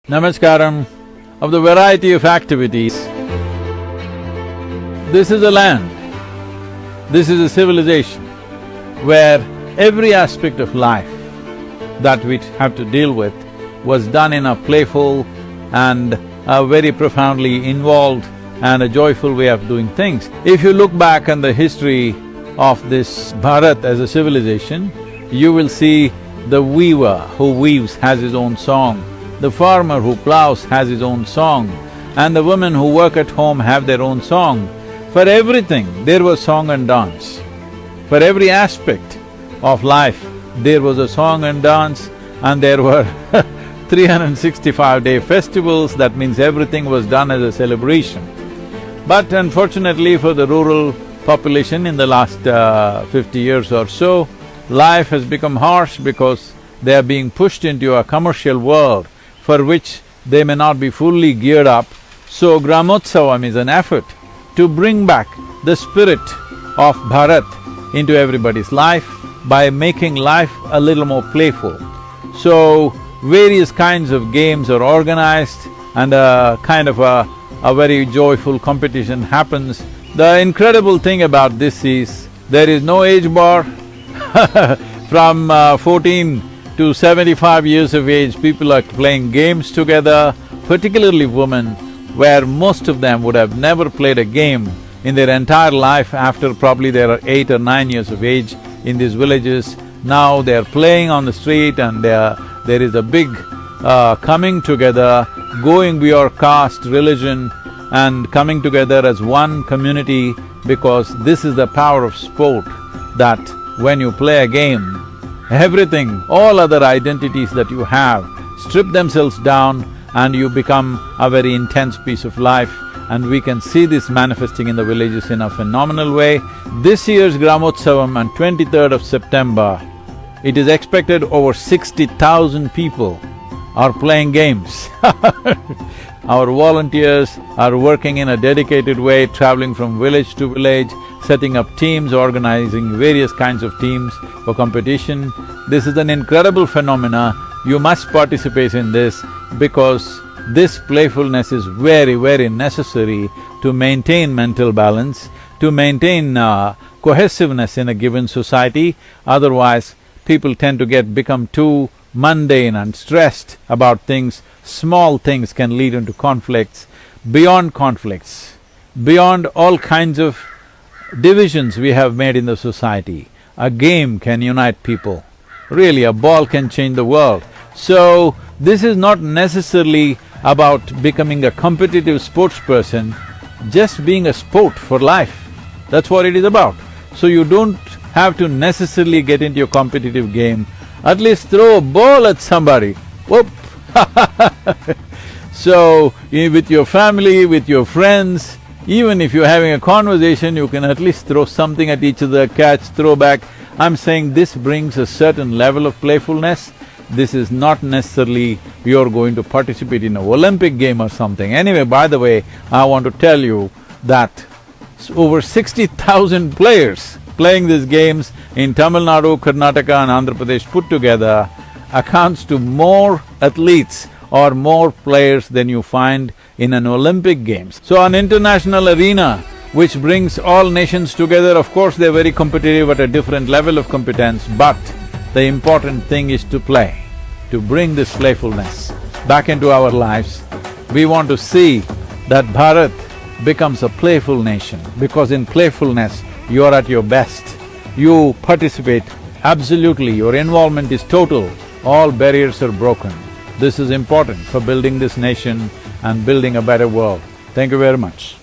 Namaskaram. Of the variety of activities, this is a land, this is a civilization where every aspect of life that we have to deal with was done in a playful and a very profoundly involved and a joyful way of doing things. If you look back on the history of this Bharat as a civilization, you will see the weaver who weaves has his own song, the farmer who plows has his own song, and the women who work at home have their own song. For everything, there was song and dance. For every aspect of life, there was a song and dance, and there were 365-day festivals. That means everything was done as a celebration. But unfortunately for the rural population in the last 50 years or so, life has become harsh because they are being pushed into a commercial world for which they may not be fully geared up. So Gramostavam is an effort to bring back the spirit of Bharat into everybody's life by making life a little more playful. So various kinds of games are organized and a kind of a very joyful competition happens. The incredible thing about this is, there is no age bar from 14 to 75 years of age, people are playing games together, particularly women, where most of them would have never played a game in their entire life after probably they are 8 or 9 years of age in these villages. Now they are playing on the street and there is a big coming together, going beyond caste, religion, and coming together as one community, because this is the power of sport, that when you play a game, everything, all other identities that you have strip themselves down and you become a very intense piece of life, and we can see this manifesting in the villages in a phenomenal way. This year's Gramotsavam on 23rd of September, it is expected over 60,000 people are playing games. Our volunteers are working in a dedicated way, traveling from village to village, setting up teams, organizing various kinds of teams for competition. This is an incredible phenomena. You must participate in this because this playfulness is very, very necessary to maintain mental balance, to maintain cohesiveness in a given society. Otherwise, people tend to become too mundane and stressed about things. Small things can lead into conflicts, beyond all kinds of divisions we have made in the society. A game can unite people. Really, a ball can change the world. So, this is not necessarily about becoming a competitive sports person, just being a sport for life. That's what it is about. So you don't have to necessarily get into a competitive game, at least throw a ball at somebody, whoop! So, with your family, with your friends, even if you're having a conversation, you can at least throw something at each other, catch, throw back. I'm saying this brings a certain level of playfulness. This is not necessarily you're going to participate in an Olympic game or something. Anyway, by the way, I want to tell you that over 60,000 players playing these games in Tamil Nadu, Karnataka and Andhra Pradesh put together accounts to more athletes or more players than you find in an Olympic Games. So an international arena which brings all nations together, of course they're very competitive at a different level of competence, but the important thing is to play, to bring this playfulness back into our lives. We want to see that Bharat becomes a playful nation, because in playfulness you are at your best. You participate absolutely, your involvement is total, all barriers are broken. This is important for building this nation and building a better world. Thank you very much.